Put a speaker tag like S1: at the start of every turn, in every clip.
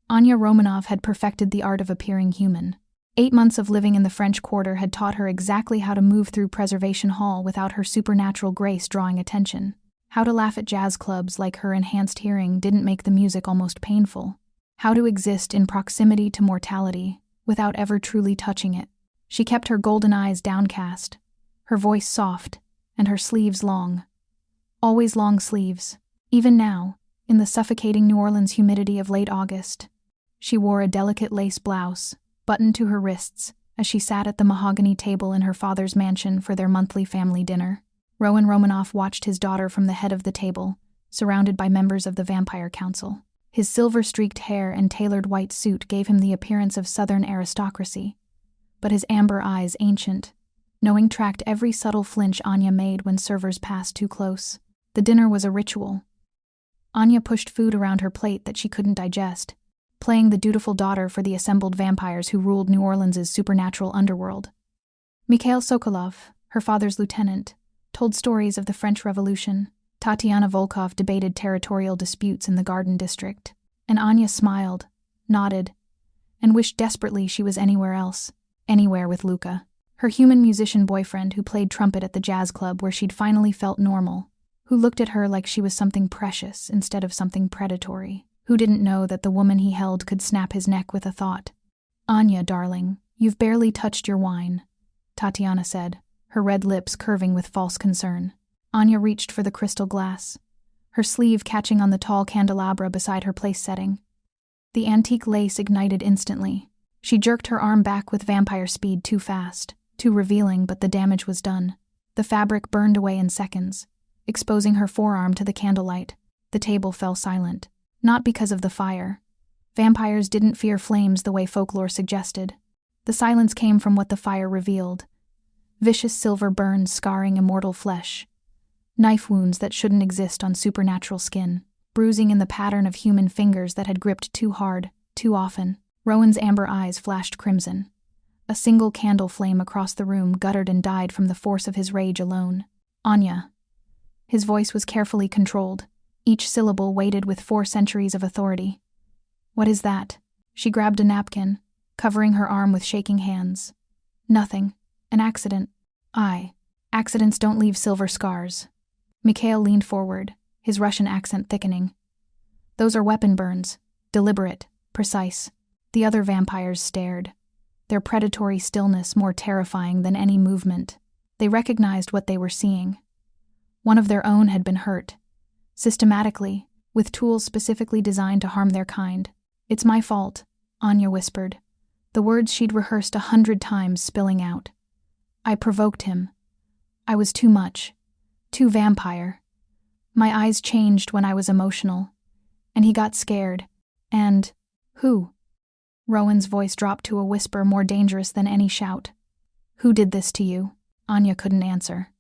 S1: Anya Romanov had perfected the art of appearing human. 8 months of living in the French Quarter had taught her exactly how to move through Preservation Hall without her supernatural grace drawing attention. How to laugh at jazz clubs like her enhanced hearing didn't make the music almost painful. How to exist in proximity to mortality without ever truly touching it. She kept her golden eyes downcast, her voice soft, and her sleeves long. Always long sleeves. Even now, in the suffocating New Orleans humidity of late August, she wore a delicate lace blouse, buttoned to her wrists, as she sat at the mahogany table in her father's mansion for their monthly family dinner. Rowan Romanoff watched his daughter from the head of the table, surrounded by members of the Vampire Council. His silver-streaked hair and tailored white suit gave him the appearance of Southern aristocracy, but his amber eyes ancient. Knowing tracked every subtle flinch Anya made when servers passed too close. The dinner was a ritual. Anya pushed food around her plate that she couldn't digest, playing the dutiful daughter for the assembled vampires who ruled New Orleans' supernatural underworld. Mikhail Sokolov, her father's lieutenant, told stories of the French Revolution. Tatiana Volkov debated territorial disputes in the Garden District, and Anya smiled, nodded, and wished desperately she was anywhere else, anywhere with Luca, her human musician boyfriend who played trumpet at the jazz club where she'd finally felt normal, who looked at her like she was something precious instead of something predatory, who didn't know that the woman he held could snap his neck with a thought. "Anya, darling, you've barely touched your wine," Tatiana said, her red lips curving with false concern. Anya reached for the crystal glass, her sleeve catching on the tall candelabra beside her place setting. The antique lace ignited instantly. She jerked her arm back with vampire speed too fast, too revealing, but the damage was done. The fabric burned away in seconds, exposing her forearm to the candlelight. The table fell silent. Not because of the fire. Vampires didn't fear flames the way folklore suggested. The silence came from what the fire revealed. Vicious silver burns scarring immortal flesh. Knife wounds that shouldn't exist on supernatural skin. Bruising in the pattern of human fingers that had gripped too hard, too often. Rowan's amber eyes flashed crimson. A single candle flame across the room guttered and died from the force of his rage alone. "Anya." His voice was carefully controlled, each syllable weighted with 4 centuries of authority. "What is that?" She grabbed a napkin, covering her arm with shaking hands. "Nothing. An accident." Accidents don't leave silver scars." Mikhail leaned forward, his Russian accent thickening. "Those are weapon burns. Deliberate, precise." The other vampires stared, their predatory stillness more terrifying than any movement. They recognized what they were seeing. One of their own had been hurt, systematically, with tools specifically designed to harm their kind. "It's my fault," Anya whispered, the words she'd rehearsed 100 times spilling out. "I provoked him. I was too much, too vampire. My eyes changed when I was emotional, and he got scared. And who?" Rowan's voice dropped to a whisper more dangerous than any shout. "Who did this to you?" Anya couldn't answer.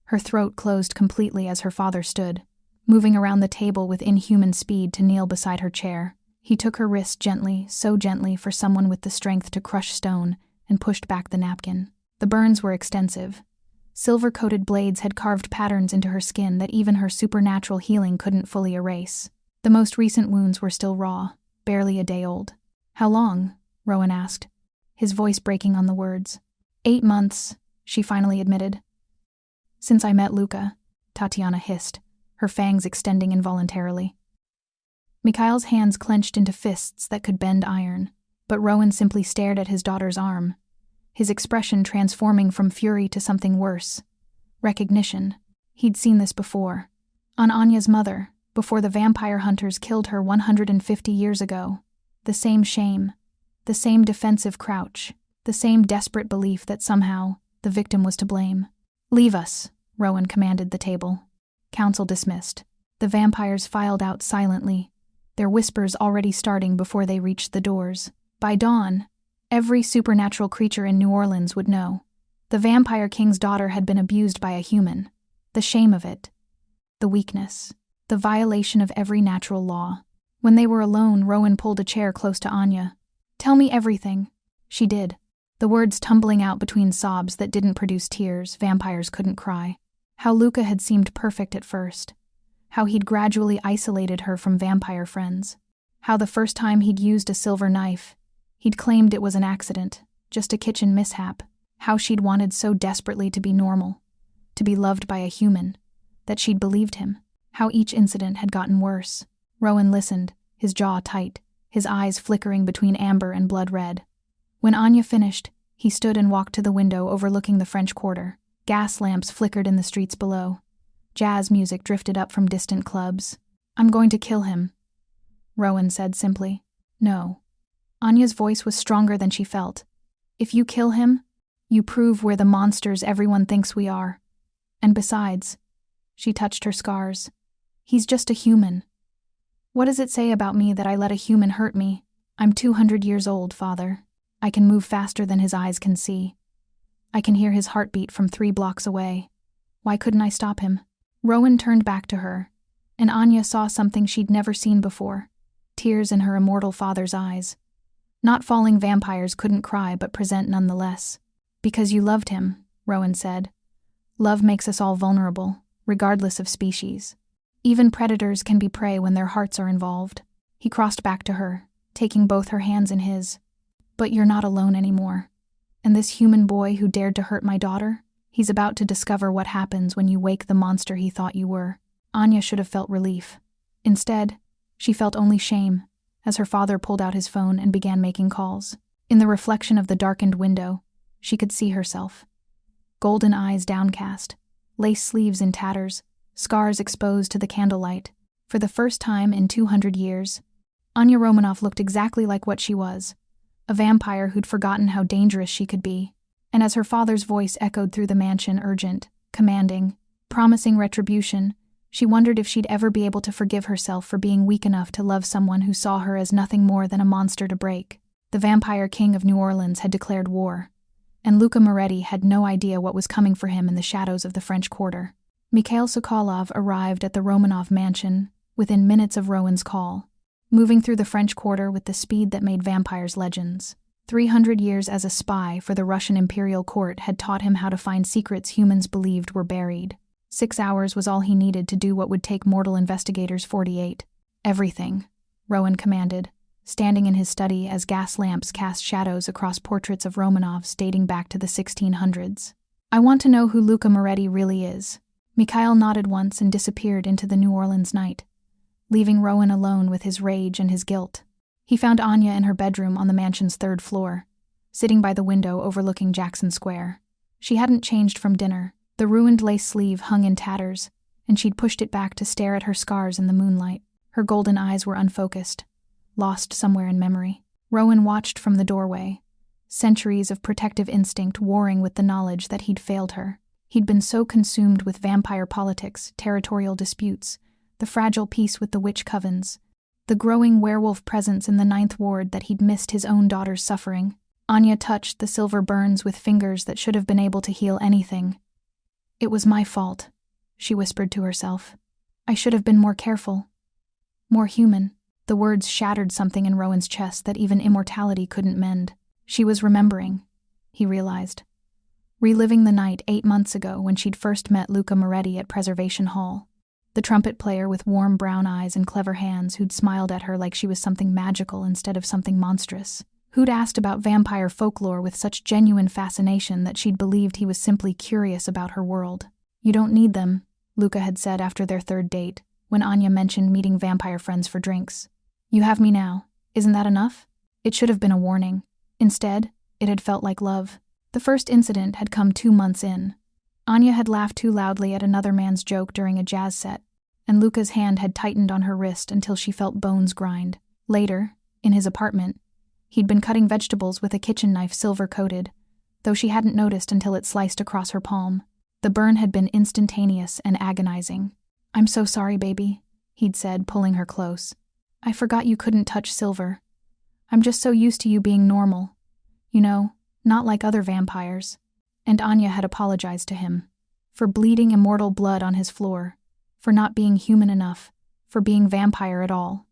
S1: Her throat closed completely as her father stood, moving around the table with inhuman speed to kneel beside her chair. He took her wrist gently, so gently for someone with the strength to crush stone, and pushed back the napkin. The burns were extensive. Silver-coated blades had carved patterns into her skin that even her supernatural healing couldn't fully erase. The most recent wounds were still raw, barely a day old. "How long?" Rowan asked, his voice breaking on the words. 8 months, she finally admitted. "Since I met Luca," Tatiana hissed, her fangs extending involuntarily. Mikhail's hands clenched into fists that could bend iron, but Rowan simply stared at his daughter's arm, his expression transforming from fury to something worse. Recognition. He'd seen this before. On Anya's mother, before the vampire hunters killed her 150 years ago. The same shame, the same defensive crouch, the same desperate belief that somehow the victim was to blame. "Leave us," Rowan commanded the table. Council dismissed. The vampires filed out silently, their whispers already starting before they reached the doors. By dawn, every supernatural creature in New Orleans would know. The Vampire King's daughter had been abused by a human. The shame of it. The weakness. The violation of every natural law. When they were alone, Rowan pulled a chair close to Anya. "Tell me everything." She did. The words tumbling out between sobs that didn't produce tears. Vampires couldn't cry. How Luca had seemed perfect at first. How he'd gradually isolated her from vampire friends. How the first time he'd used a silver knife, he'd claimed it was an accident, just a kitchen mishap. How she'd wanted so desperately to be normal, to be loved by a human, that she'd believed him. How each incident had gotten worse. Rowan listened, his jaw tight, his eyes flickering between amber and blood red. When Anya finished, he stood and walked to the window overlooking the French Quarter. Gas lamps flickered in the streets below. Jazz music drifted up from distant clubs. "I'm going to kill him," Rowan said simply. "No." Anya's voice was stronger than she felt. "If you kill him, you prove we're the monsters everyone thinks we are. And besides," she touched her scars, "he's just a human. What does it say about me that I let a human hurt me? I'm 200 years old, Father. I can move faster than his eyes can see. I can hear his heartbeat from 3 blocks away. Why couldn't I stop him?" Rowan turned back to her, and Anya saw something she'd never seen before, tears in her immortal father's eyes. Not falling vampires couldn't cry but present nonetheless. "Because you loved him," Rowan said. "Love makes us all vulnerable, regardless of species. Even predators can be prey when their hearts are involved." He crossed back to her, taking both her hands in his. "But you're not alone anymore. And this human boy who dared to hurt my daughter, he's about to discover what happens when you wake the monster he thought you were." Anya should have felt relief. Instead, she felt only shame, as her father pulled out his phone and began making calls. In the reflection of the darkened window, she could see herself. Golden eyes downcast, lace sleeves in tatters, scars exposed to the candlelight. For the first time in 200 years, Anya Romanoff looked exactly like what she was, a vampire who'd forgotten how dangerous she could be. And as her father's voice echoed through the mansion, urgent, commanding, promising retribution, she wondered if she'd ever be able to forgive herself for being weak enough to love someone who saw her as nothing more than a monster to break. The vampire king of New Orleans had declared war, and Luca Moretti had no idea what was coming for him in the shadows of the French Quarter. Mikhail Sokolov arrived at the Romanov mansion within minutes of Rowan's call, moving through the French Quarter with the speed that made vampires legends. 300 years as a spy for the Russian imperial court had taught him how to find secrets humans believed were buried. 6 hours was all he needed to do what would take mortal investigators 48. "Everything," Rowan commanded, standing in his study as gas lamps cast shadows across portraits of Romanovs dating back to the 1600s. "I want to know who Luca Moretti really is." Mikhail nodded once and disappeared into the New Orleans night, leaving Rowan alone with his rage and his guilt. He found Anya in her bedroom on the mansion's 3rd floor, sitting by the window overlooking Jackson Square. She hadn't changed from dinner. The ruined lace sleeve hung in tatters, and she'd pushed it back to stare at her scars in the moonlight. Her golden eyes were unfocused, lost somewhere in memory. Rowan watched from the doorway, centuries of protective instinct warring with the knowledge that he'd failed her. He'd been so consumed with vampire politics, territorial disputes, the fragile peace with the witch covens, the growing werewolf presence in the 9th Ward that he'd missed his own daughter's suffering. Anya touched the silver burns with fingers that should have been able to heal anything. "It was my fault," she whispered to herself. "I should have been more careful. More human." The words shattered something in Rowan's chest that even immortality couldn't mend. She was remembering, he realized. Reliving the night 8 months ago when she'd first met Luca Moretti at Preservation Hall. The trumpet player with warm brown eyes and clever hands who'd smiled at her like she was something magical instead of something monstrous. Who'd asked about vampire folklore with such genuine fascination that she'd believed he was simply curious about her world. "You don't need them," Luca had said after their 3rd date, when Anya mentioned meeting vampire friends for drinks. "You have me now. Isn't that enough?" It should have been a warning. Instead, it had felt like love. The first incident had come 2 months in. Anya had laughed too loudly at another man's joke during a jazz set, and Luca's hand had tightened on her wrist until she felt bones grind. Later, in his apartment, he'd been cutting vegetables with a kitchen knife silver-coated, though she hadn't noticed until it sliced across her palm. The burn had been instantaneous and agonizing. "I'm so sorry, baby," he'd said, pulling her close. "I forgot you couldn't touch silver. I'm just so used to you being normal. You know, not like other vampires." And Anya had apologized to him, for bleeding immortal blood on his floor, for not being human enough, for being vampire at all.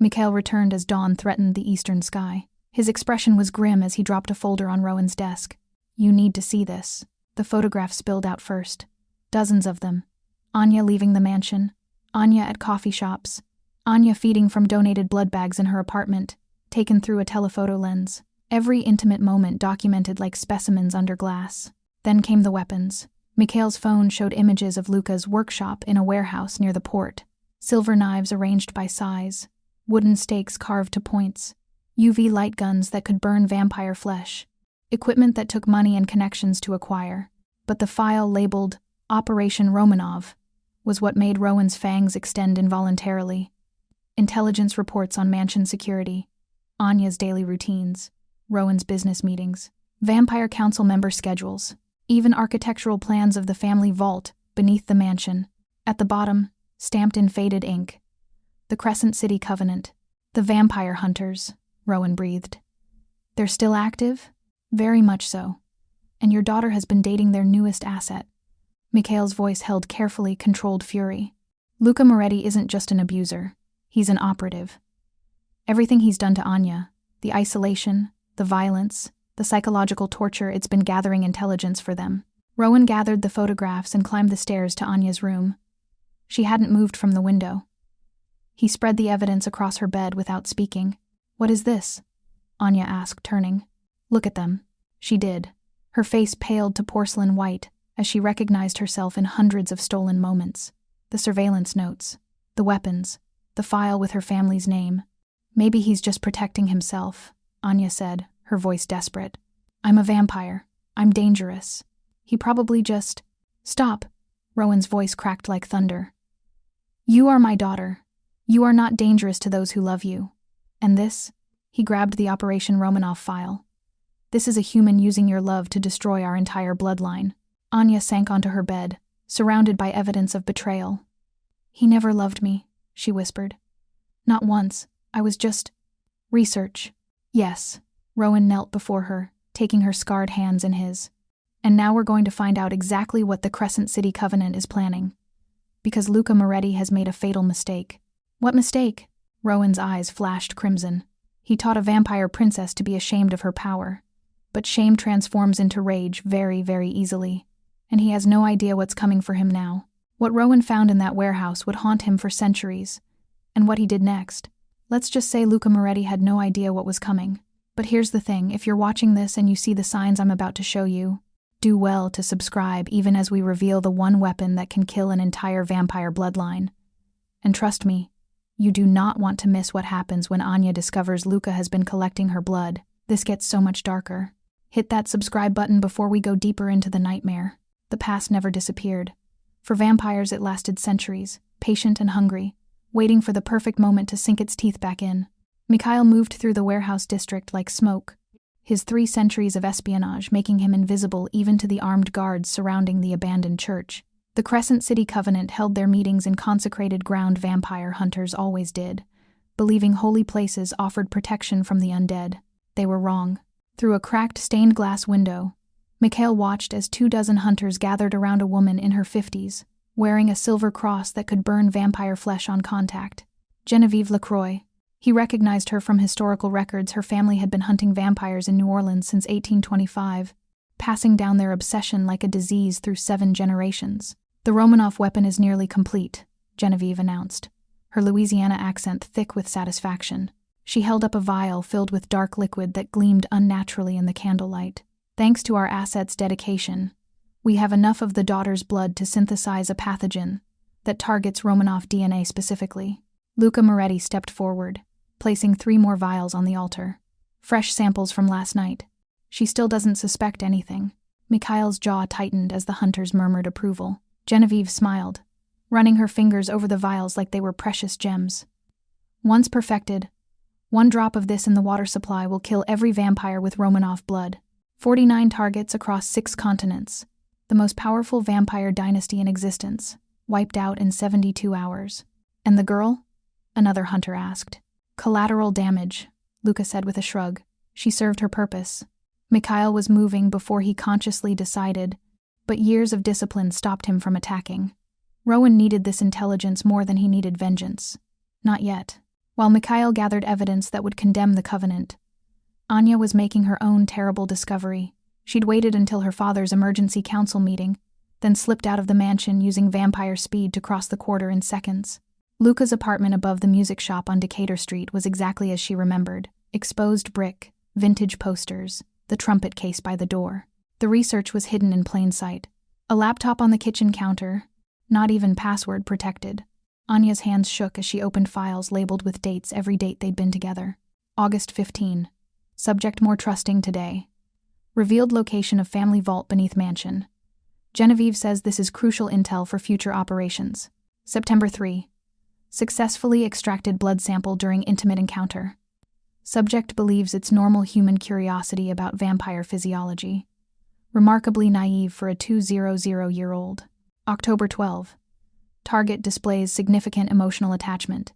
S1: Mikhail returned as dawn threatened the eastern sky. His expression was grim as he dropped a folder on Rowan's desk. "You need to see this." The photograph spilled out first. Dozens of them. Anya leaving the mansion, Anya at coffee shops, Anya feeding from donated blood bags in her apartment, taken through a telephoto lens. Every intimate moment documented like specimens under glass. Then came the weapons. Mikhail's phone showed images of Luka's workshop in a warehouse near the port. Silver knives arranged by size, wooden stakes carved to points, UV light guns that could burn vampire flesh, equipment that took money and connections to acquire. But the file labeled Operation Romanov was what made Rowan's fangs extend involuntarily. Intelligence reports on mansion security, Anya's daily routines, Rowan's business meetings, vampire council member schedules, even architectural plans of the family vault beneath the mansion. At the bottom, stamped in faded ink, the Crescent City Covenant. The vampire hunters, Rowan breathed. They're still active? Very much so. And your daughter has been dating their newest asset. Mikhail's voice held carefully controlled fury. Luka Moretti isn't just an abuser. He's an operative. Everything he's done to Anya, the isolation, the violence, the psychological torture, it's been gathering intelligence for them. Rowan gathered the photographs and climbed the stairs to Anya's room. She hadn't moved from the window. He spread the evidence across her bed without speaking. What is this? Anya asked, turning. Look at them. She did. Her face paled to porcelain white as she recognized herself in hundreds of stolen moments. The surveillance notes, the weapons, the file with her family's name. Maybe he's just protecting himself, Anya said, her voice desperate. I'm a vampire. I'm dangerous. He probably just... Stop, Rowan's voice cracked like thunder. You are my daughter. You are not dangerous to those who love you. And this? He grabbed the Operation Romanov file. This is a human using your love to destroy our entire bloodline. Anya sank onto her bed, surrounded by evidence of betrayal. He never loved me, she whispered. Not once. I was just... research. Yes. Rowan knelt before her, taking her scarred hands in his. And now we're going to find out exactly what the Crescent City Covenant is planning. Because Luka Moretti has made a fatal mistake. What mistake? Rowan's eyes flashed crimson. He taught a vampire princess to be ashamed of her power. But shame transforms into rage very, very easily. And he has no idea what's coming for him now. What Rowan found in that warehouse would haunt him for centuries. And what he did next. Let's just say Luka Moretti had no idea what was coming. But here's the thing, if you're watching this and you see the signs I'm about to show you, do well to subscribe even as we reveal the one weapon that can kill an entire vampire bloodline. And trust me, you do not want to miss what happens when Anya discovers Luka has been collecting her blood. This gets so much darker. Hit that subscribe button before we go deeper into the nightmare. The past never disappeared. For vampires it lasted centuries, patient and hungry, waiting for the perfect moment to sink its teeth back in. Mikhail moved through the warehouse district like smoke, his 3 centuries of espionage making him invisible even to the armed guards surrounding the abandoned church. The Crescent City Covenant held their meetings in consecrated ground vampire hunters always did, believing holy places offered protection from the undead. They were wrong. Through a cracked stained glass window, Mikhail watched as 24 hunters gathered around a woman in her 50s, wearing a silver cross that could burn vampire flesh on contact. Genevieve Lacroix. He recognized her from historical records. Her family had been hunting vampires in New Orleans since 1825, passing down their obsession like a disease through 7 generations. The Romanov weapon is nearly complete, Genevieve announced, her Louisiana accent thick with satisfaction. She held up a vial filled with dark liquid that gleamed unnaturally in the candlelight. Thanks to our asset's dedication, we have enough of the daughter's blood to synthesize a pathogen that targets Romanov DNA specifically. Luka Moretti stepped forward, placing 3 more vials on the altar. Fresh samples from last night. She still doesn't suspect anything. Mikhail's jaw tightened as the hunters murmured approval. Genevieve smiled, running her fingers over the vials like they were precious gems. Once perfected, 1 drop of this in the water supply will kill every vampire with Romanov blood. 49 targets across 6 continents. The most powerful vampire dynasty in existence, wiped out in 72 hours. And the girl? Another hunter asked. Collateral damage, Luka said with a shrug. She served her purpose. Mikhail was moving before he consciously decided, but years of discipline stopped him from attacking. Rowan needed this intelligence more than he needed vengeance. Not yet. While Mikhail gathered evidence that would condemn the Covenant, Anya was making her own terrible discovery. She'd waited until her father's emergency council meeting, then slipped out of the mansion using vampire speed to cross the quarter in seconds. Luca's apartment above the music shop on Decatur Street was exactly as she remembered. Exposed brick, vintage posters, the trumpet case by the door. The research was hidden in plain sight. A laptop on the kitchen counter, not even password protected. Anya's hands shook as she opened files labeled with dates, every date they'd been together. August 15. Subject more trusting today. Revealed location of family vault beneath mansion. Genevieve says this is crucial intel for future operations. September 3. Successfully extracted blood sample during intimate encounter. Subject believes it's normal human curiosity about vampire physiology. Remarkably naive for a 200-year-old. October 12. Target displays significant emotional attachment.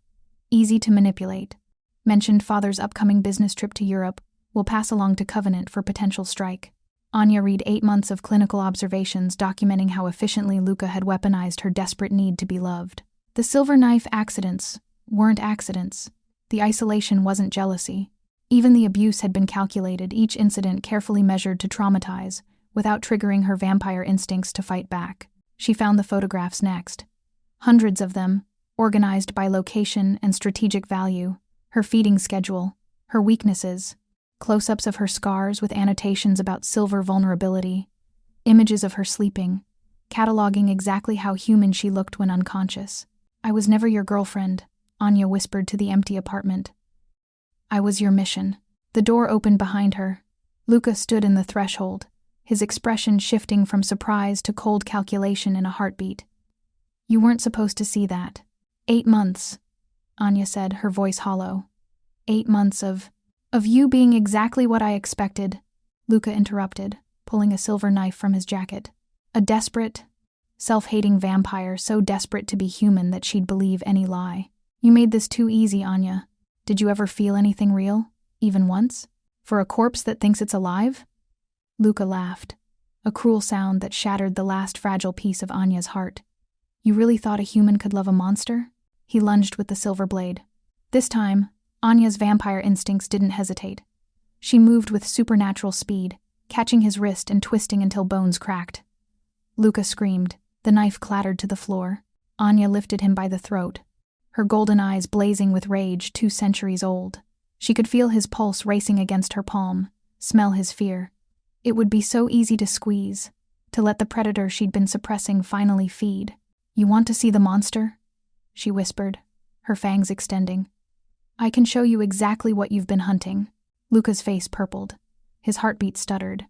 S1: Easy to manipulate. Mentioned father's upcoming business trip to Europe. Will pass along to Covenant for potential strike. Anya read 8 months of clinical observations documenting how efficiently Luca had weaponized her desperate need to be loved. The silver knife accidents weren't accidents. The isolation wasn't jealousy. Even the abuse had been calculated, each incident carefully measured to traumatize, without triggering her vampire instincts to fight back. She found the photographs next. Hundreds of them, organized by location and strategic value. Her feeding schedule, her weaknesses, close-ups of her scars with annotations about silver vulnerability, images of her sleeping, cataloging exactly how human she looked when unconscious. I was never your girlfriend, Anya whispered to the empty apartment. I was your mission. The door opened behind her. Luca stood in the threshold, his expression shifting from surprise to cold calculation in a heartbeat. You weren't supposed to see that. 8 months, Anya said, her voice hollow. 8 months of you being exactly what I expected, Luca interrupted, pulling a silver knife from his jacket. A desperate, self-hating vampire, so desperate to be human that she'd believe any lie. You made this too easy, Anya. Did you ever feel anything real, even once? For a corpse that thinks it's alive? Luca laughed, a cruel sound that shattered the last fragile piece of Anya's heart. You really thought a human could love a monster? He lunged with the silver blade. This time, Anya's vampire instincts didn't hesitate. She moved with supernatural speed, catching his wrist and twisting until bones cracked. Luca screamed. The knife clattered to the floor. Anya lifted him by the throat, her golden eyes blazing with rage 2 centuries old. She could feel his pulse racing against her palm, smell his fear. It would be so easy to squeeze, to let the predator she'd been suppressing finally feed. You want to see the monster? She whispered, her fangs extending. I can show you exactly what you've been hunting. Luca's face purpled. His heartbeat stuttered.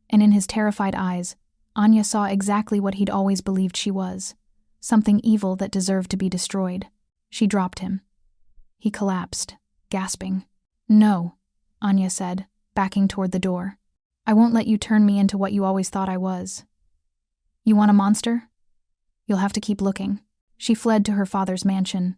S1: And in his terrified eyes, Anya saw exactly what he'd always believed she was. Something evil that deserved to be destroyed. She dropped him. He collapsed, gasping. No, Anya said, backing toward the door. I won't let you turn me into what you always thought I was. You want a monster? You'll have to keep looking. She fled to her father's mansion,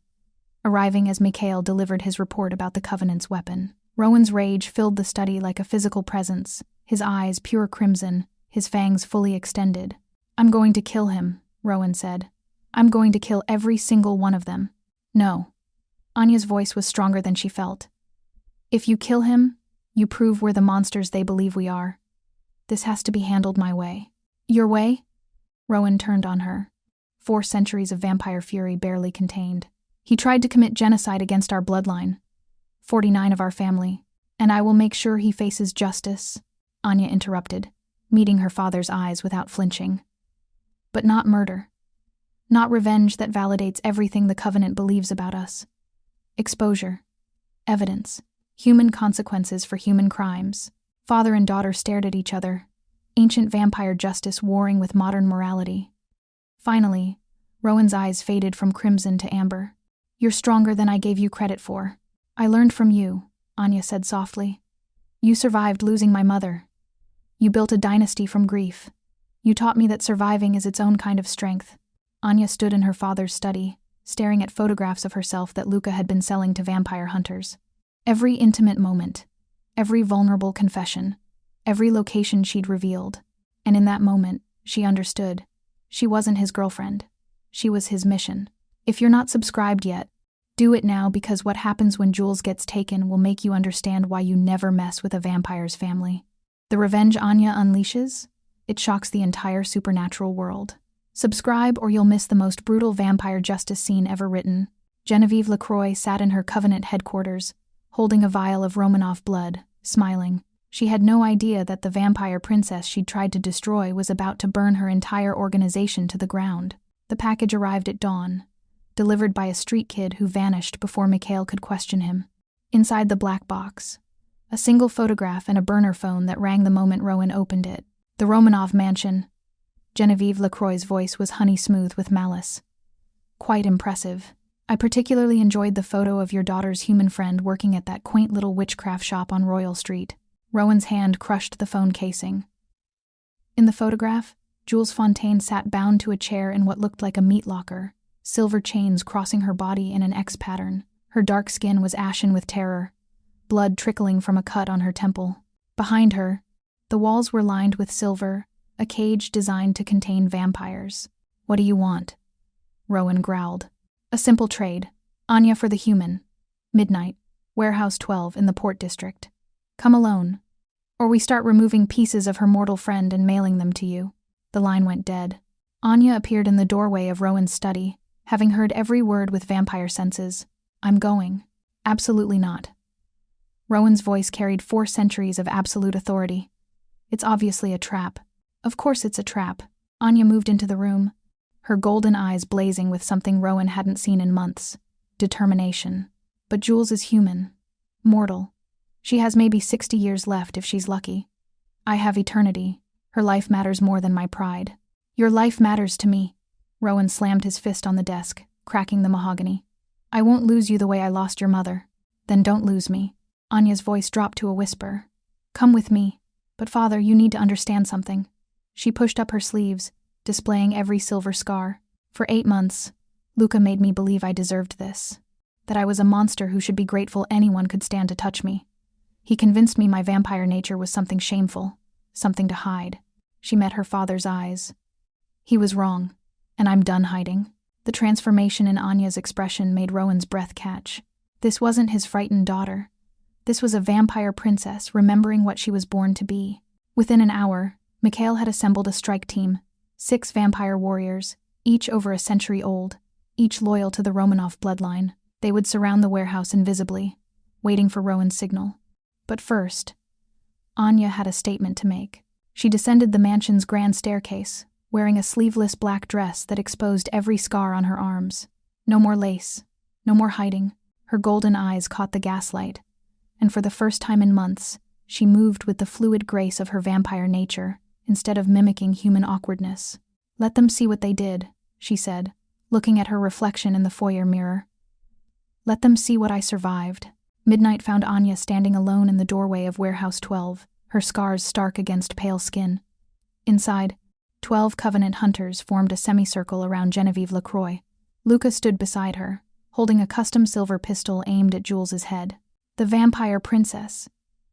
S1: arriving as Mikhail delivered his report about the Covenant's weapon. Rowan's rage filled the study like a physical presence, his eyes pure crimson, his fangs fully extended. I'm going to kill him, Rowan said. I'm going to kill every single one of them. No. Anya's voice was stronger than she felt. If you kill him, you prove we're the monsters they believe we are. This has to be handled my way. Your way? Rowan turned on her. 4 centuries of vampire fury barely contained. He tried to commit genocide against our bloodline. 49 of our family. And I will make sure he faces justice, Anya interrupted, meeting her father's eyes without flinching. But not murder. Not revenge that validates everything the Covenant believes about us. Exposure. Evidence. Human consequences for human crimes. Father and daughter stared at each other. Ancient vampire justice warring with modern morality. Finally, Rowan's eyes faded from crimson to amber. You're stronger than I gave you credit for. I learned from you, Anya said softly. You survived losing my mother. You built a dynasty from grief. You taught me that surviving is its own kind of strength. Anya stood in her father's study, staring at photographs of herself that Luca had been selling to vampire hunters. Every intimate moment, every vulnerable confession, every location she'd revealed. And in that moment, she understood. She wasn't his girlfriend. She was his mission. If you're not subscribed yet, do it now, because what happens when Jules gets taken will make you understand why you never mess with a vampire's family. The revenge Anya unleashes? It shocks the entire supernatural world. Subscribe or you'll miss the most brutal vampire justice scene ever written. Genevieve Lacroix sat in her Covenant headquarters, holding a vial of Romanov blood, smiling. She had no idea that the vampire princess she'd tried to destroy was about to burn her entire organization to the ground. The package arrived at dawn, delivered by a street kid who vanished before Mikhail could question him. Inside the black box, a single photograph and a burner phone that rang the moment Rowan opened it. The Romanov mansion. Genevieve Lacroix's voice was honey-smooth with malice. Quite impressive. I particularly enjoyed the photo of your daughter's human friend working at that quaint little witchcraft shop on Royal Street. Rowan's hand crushed the phone casing. In the photograph, Jules Fontaine sat bound to a chair in what looked like a meat locker, silver chains crossing her body in an X pattern. Her dark skin was ashen with terror, blood trickling from a cut on her temple. Behind her, the walls were lined with silver, a cage designed to contain vampires. What do you want? Rowan growled. A simple trade. Anya for the human. Midnight. Warehouse 12 in the Port District. Come alone. Or we start removing pieces of her mortal friend and mailing them to you. The line went dead. Anya appeared in the doorway of Rowan's study, having heard every word with vampire senses. I'm going. Absolutely not. Rowan's voice carried 4 centuries of absolute authority. It's obviously a trap. Of course it's a trap. Anya moved into the room, her golden eyes blazing with something Rowan hadn't seen in months. Determination. But Jules is human. Mortal. She has maybe 60 years left if she's lucky. I have eternity. Her life matters more than my pride. Your life matters to me. Rowan slammed his fist on the desk, cracking the mahogany. I won't lose you the way I lost your mother. Then don't lose me. Anya's voice dropped to a whisper. Come with me. But father, you need to understand something. She pushed up her sleeves, displaying every silver scar. For 8 months, Luca made me believe I deserved this. That I was a monster who should be grateful anyone could stand to touch me. He convinced me my vampire nature was something shameful, something to hide. She met her father's eyes. He was wrong, and I'm done hiding. The transformation in Anya's expression made Rowan's breath catch. This wasn't his frightened daughter. This was a vampire princess remembering what she was born to be. Within an hour, Mikhail had assembled a strike team, 6 vampire warriors, each over a century old, each loyal to the Romanov bloodline. They would surround the warehouse invisibly, waiting for Rowan's signal. But first, Anya had a statement to make. She descended the mansion's grand staircase, wearing a sleeveless black dress that exposed every scar on her arms. No more lace, no more hiding. Her golden eyes caught the gaslight, and for the first time in months, she moved with the fluid grace of her vampire nature, instead of mimicking human awkwardness. Let them see what they did, she said, looking at her reflection in the foyer mirror. Let them see what I survived. Midnight found Anya standing alone in the doorway of Warehouse 12, her scars stark against pale skin. Inside, 12 Covenant hunters formed a semicircle around Genevieve Lacroix. Luca stood beside her, holding a custom silver pistol aimed at Jules's head. The vampire princess,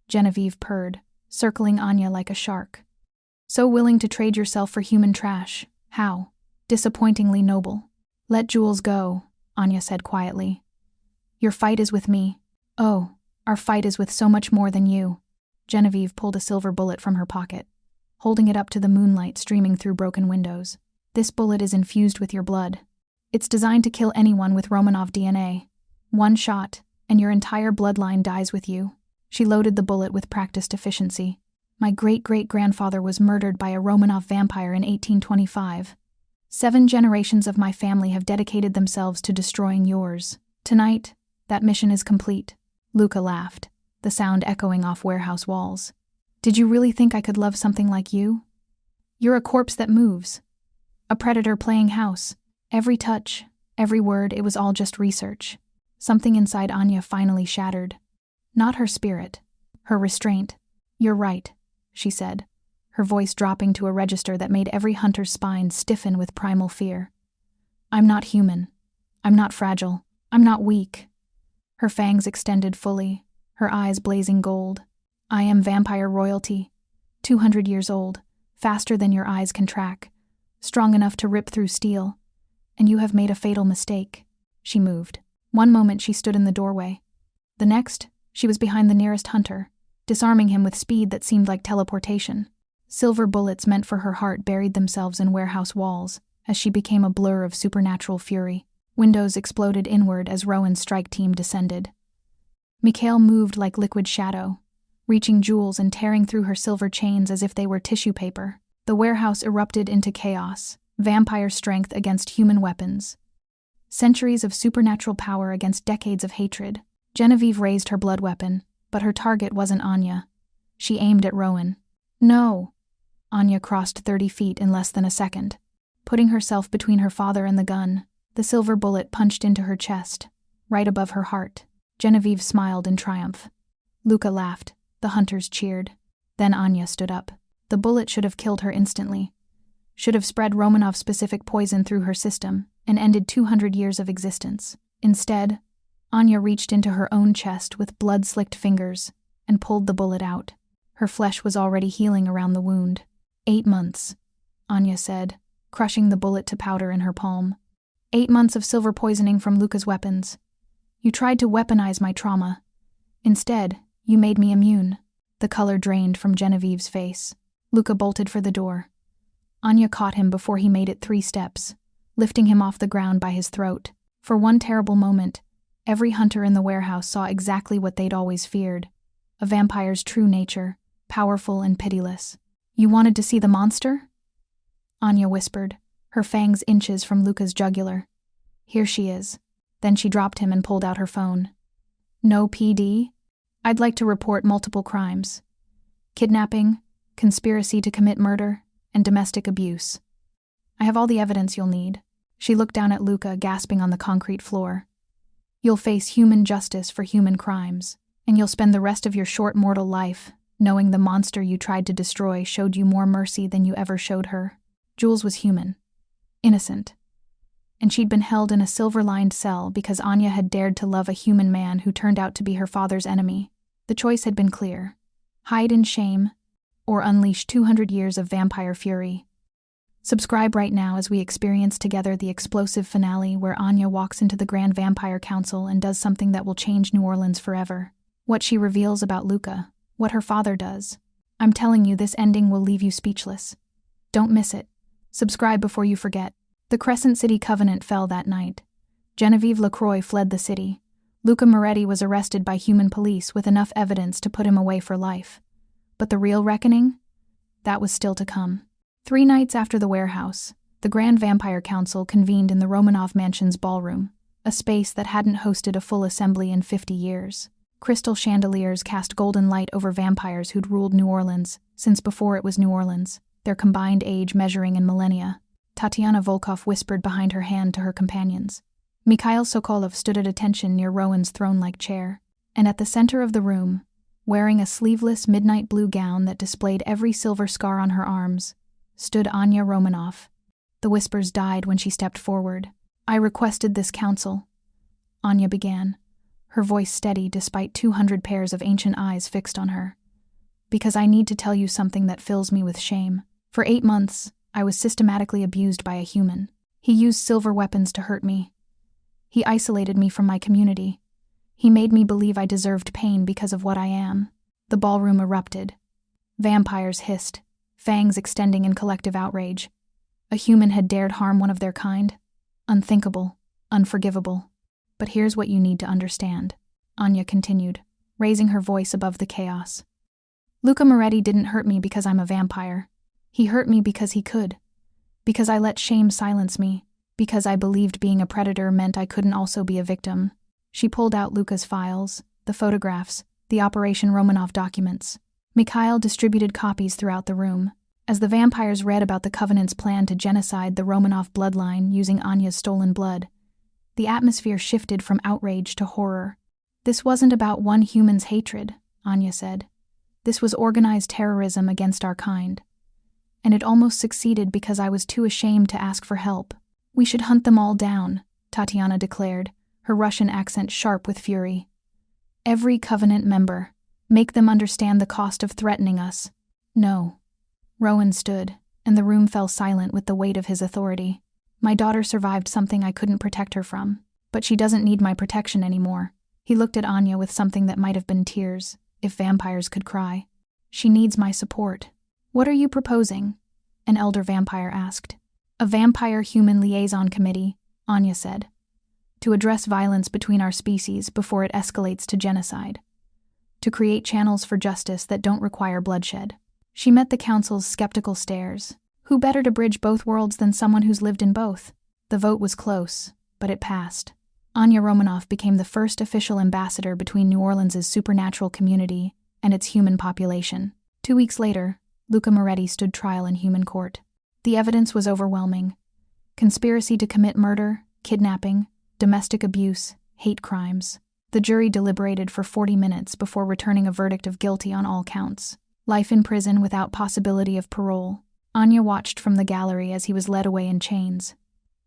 S1: Genevieve purred, circling Anya like a shark. So willing to trade yourself for human trash. How? Disappointingly noble. Let Jules go, Anya said quietly. Your fight is with me. Oh, our fight is with so much more than you. Genevieve pulled a silver bullet from her pocket, holding it up to the moonlight streaming through broken windows. This bullet is infused with your blood. It's designed to kill anyone with Romanov DNA. 1 shot, and your entire bloodline dies with you. She loaded the bullet with practiced efficiency. My great-great-grandfather was murdered by a Romanov vampire in 1825. 7 generations of my family have dedicated themselves to destroying yours. Tonight, that mission is complete. Luca laughed, the sound echoing off warehouse walls. Did you really think I could love something like you? You're a corpse that moves. A predator playing house. Every touch, every word, it was all just research. Something inside Anya finally shattered. Not her spirit, her restraint. You're right, she said, her voice dropping to a register that made every hunter's spine stiffen with primal fear. I'm not human. I'm not fragile. I'm not weak. Her fangs extended fully, her eyes blazing gold. I am vampire royalty, 200 years old, faster than your eyes can track, strong enough to rip through steel. And you have made a fatal mistake. She moved. One moment she stood in the doorway. The next, she was behind the nearest hunter, disarming him with speed that seemed like teleportation. Silver bullets meant for her heart buried themselves in warehouse walls as she became a blur of supernatural fury. Windows exploded inward as Rowan's strike team descended. Mikhail moved like liquid shadow, reaching Jules and tearing through her silver chains as if they were tissue paper. The warehouse erupted into chaos, vampire strength against human weapons. Centuries of supernatural power against decades of hatred. Genevieve raised her blood weapon, but her target wasn't Anya. She aimed at Rowan. No! Anya crossed 30 feet in less than a second. Putting herself between her father and the gun, the silver bullet punched into her chest, right above her heart. Genevieve smiled in triumph. Luca laughed. The hunters cheered. Then Anya stood up. The bullet should have killed her instantly. Should have spread Romanov-specific poison through her system and ended 200 years of existence. Instead, Anya reached into her own chest with blood-slicked fingers and pulled the bullet out. Her flesh was already healing around the wound. 8 months, Anya said, crushing the bullet to powder in her palm. 8 months of silver poisoning from Luca's weapons. You tried to weaponize my trauma. Instead, you made me immune. The color drained from Genevieve's face. Luca bolted for the door. Anya caught him before he made it 3 steps, lifting him off the ground by his throat. For one terrible moment, every hunter in the warehouse saw exactly what they'd always feared. A vampire's true nature, powerful and pitiless. You wanted to see the monster? Anya whispered, her fangs inches from Luca's jugular. Here she is. Then she dropped him and pulled out her phone. No PD? I'd like to report multiple crimes. Kidnapping, conspiracy to commit murder, and domestic abuse. I have all the evidence you'll need. She looked down at Luca, gasping on the concrete floor. You'll face human justice for human crimes, and you'll spend the rest of your short mortal life knowing the monster you tried to destroy showed you more mercy than you ever showed her. Jules was human. Innocent. And she'd been held in a silver-lined cell because Anya had dared to love a human man who turned out to be her father's enemy. The choice had been clear. Hide in shame, or unleash 200 years of vampire fury. Subscribe right now as we experience together the explosive finale where Anya walks into the Grand Vampire Council and does something that will change New Orleans forever. What she reveals about Luca, what her father does. I'm telling you, this ending will leave you speechless. Don't miss it. Subscribe before you forget. The Crescent City Covenant fell that night. Genevieve LaCroix fled the city. Luca Moretti was arrested by human police with enough evidence to put him away for life. But the real reckoning? That was still to come. 3 nights after the warehouse, the Grand Vampire Council convened in the Romanov Mansion's ballroom, a space that hadn't hosted a full assembly in 50 years. Crystal chandeliers cast golden light over vampires who'd ruled New Orleans since before it was New Orleans, their combined age measuring in millennia. Tatiana Volkov whispered behind her hand to her companions. Mikhail Sokolov stood at attention near Rowan's throne-like chair, and at the center of the room, wearing a sleeveless midnight blue gown that displayed every silver scar on her arms, stood Anya Romanov. The whispers died when she stepped forward. I requested this council, Anya began, her voice steady despite 200 pairs of ancient eyes fixed on her. Because I need to tell you something that fills me with shame. For 8 months, I was systematically abused by a human. He used silver weapons to hurt me. He isolated me from my community. He made me believe I deserved pain because of what I am. The ballroom erupted. Vampires hissed, fangs extending in collective outrage. A human had dared harm one of their kind? Unthinkable, unforgivable. But here's what you need to understand, Anya continued, raising her voice above the chaos. Luca Moretti didn't hurt me because I'm a vampire. He hurt me because he could. Because I let shame silence me. Because I believed being a predator meant I couldn't also be a victim. She pulled out Luca's files, the photographs, the Operation Romanov documents. Mikhail distributed copies throughout the room. As the vampires read about the Covenant's plan to genocide the Romanov bloodline using Anya's stolen blood, the atmosphere shifted from outrage to horror. This wasn't about one human's hatred, Anya said. This was organized terrorism against our kind. And it almost succeeded because I was too ashamed to ask for help. We should hunt them all down, Tatiana declared, her Russian accent sharp with fury. Every Covenant member. Make them understand the cost of threatening us. No. Rowan stood, and the room fell silent with the weight of his authority. My daughter survived something I couldn't protect her from, but she doesn't need my protection anymore. He looked at Anya with something that might have been tears, if vampires could cry. She needs my support. What are you proposing? An elder vampire asked. A vampire-human liaison committee, Anya said. to address violence between our species before it escalates to genocide, to create channels for justice that don't require bloodshed. She met the council's skeptical stares. Who better to bridge both worlds than someone who's lived in both? The vote was close, but it passed. Anya Romanoff became the first official ambassador between New Orleans' supernatural community and its human population. 2 weeks later, Luca Moretti stood trial in human court. The evidence was overwhelming. Conspiracy to commit murder, kidnapping, domestic abuse, hate crimes. The jury deliberated for 40 minutes before returning a verdict of guilty on all counts. Life in prison without possibility of parole. Anya watched from the gallery as he was led away in chains.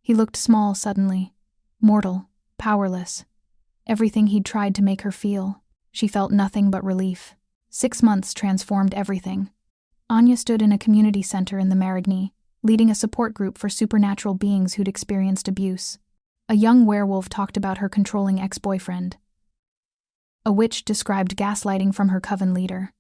S1: He looked small suddenly, mortal, powerless. Everything he'd tried to make her feel, she felt nothing but relief. 6 months transformed everything. Anya stood in a community center in the Marigny, leading a support group for supernatural beings who'd experienced abuse. A young werewolf talked about her controlling ex-boyfriend. A witch described gaslighting from her coven leader.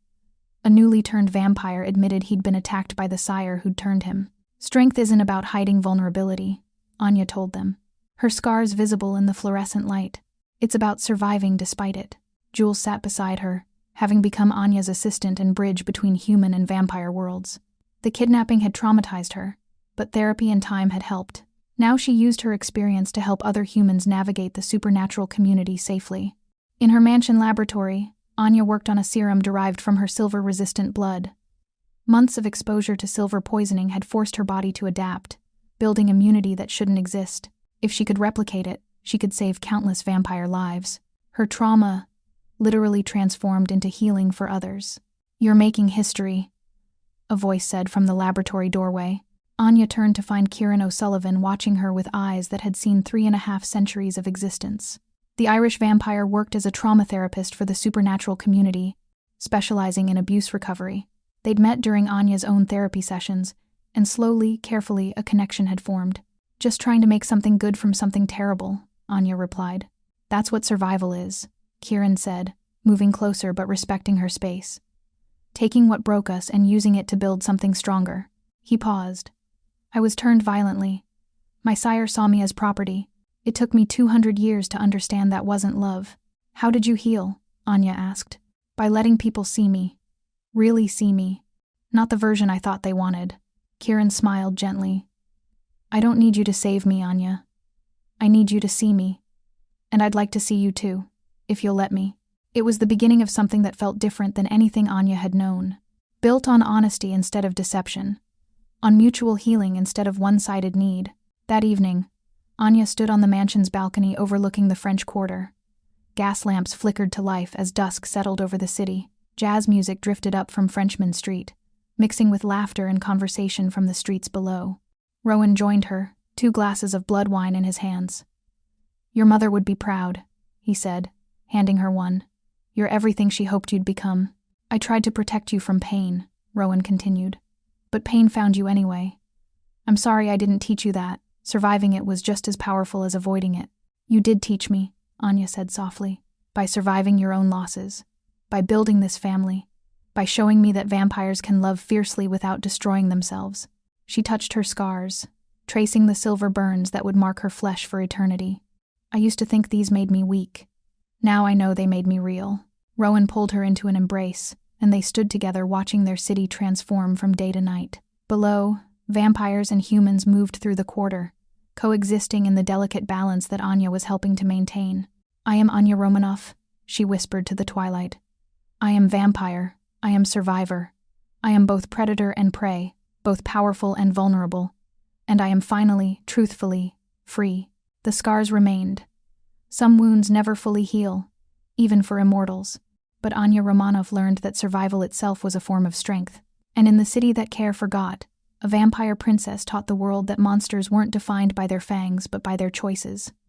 S1: A newly turned vampire admitted he'd been attacked by the sire who'd turned him. Strength isn't about hiding vulnerability, Anya told them, her scars visible in the fluorescent light. It's about surviving despite it. Jules sat beside her, having become Anya's assistant and bridge between human and vampire worlds. The kidnapping had traumatized her, but therapy and time had helped. Now she used her experience to help other humans navigate the supernatural community safely. In her mansion laboratory, Anya worked on a serum derived from her silver-resistant blood. Months of exposure to silver poisoning had forced her body to adapt, building immunity that shouldn't exist. If she could replicate it, she could save countless vampire lives. Her trauma literally transformed into healing for others. "You're making history," a voice said from the laboratory doorway. Anya turned to find Kieran O'Sullivan watching her with eyes that had seen 3.5 centuries of existence. The Irish vampire worked as a trauma therapist for the supernatural community, specializing in abuse recovery. They'd met during Anya's own therapy sessions, and slowly, carefully, a connection had formed. "Just trying to make something good from something terrible," Anya replied. "That's what survival is," Kieran said, moving closer but respecting her space. "Taking what broke us and using it to build something stronger." He paused. "I was turned violently. My sire saw me as property. It took me 200 years to understand that wasn't love." "How did you heal?" Anya asked. "By letting people see me. Really see me. Not the version I thought they wanted." Kieran smiled gently. "I don't need you to save me, Anya. I need you to see me. And I'd like to see you too, if you'll let me." It was the beginning of something that felt different than anything Anya had known. Built on honesty instead of deception. On mutual healing instead of one-sided need. That evening, Anya stood on the mansion's balcony overlooking the French Quarter. Gas lamps flickered to life as dusk settled over the city. Jazz music drifted up from Frenchman Street, mixing with laughter and conversation from the streets below. Rowan joined her, 2 glasses of blood wine in his hands. "Your mother would be proud," he said, handing her one. "You're everything she hoped you'd become." "I tried to protect you from pain," Rowan continued. "But pain found you anyway. I'm sorry I didn't teach you that. Surviving it was just as powerful as avoiding it." "You did teach me," Anya said softly. "By surviving your own losses. By building this family. By showing me that vampires can love fiercely without destroying themselves." She touched her scars, tracing the silver burns that would mark her flesh for eternity. "I used to think these made me weak. Now I know they made me real." Rowan pulled her into an embrace, and they stood together watching their city transform from day to night. Below, vampires and humans moved through the quarter, coexisting in the delicate balance that Anya was helping to maintain. "I am Anya Romanoff," she whispered to the twilight. "I am vampire. I am survivor. I am both predator and prey, both powerful and vulnerable. And I am finally, truthfully, free." The scars remained. Some wounds never fully heal, even for immortals. But Anya Romanoff learned that survival itself was a form of strength. And in the city that care forgot, a vampire princess taught the world that monsters weren't defined by their fangs but by their choices.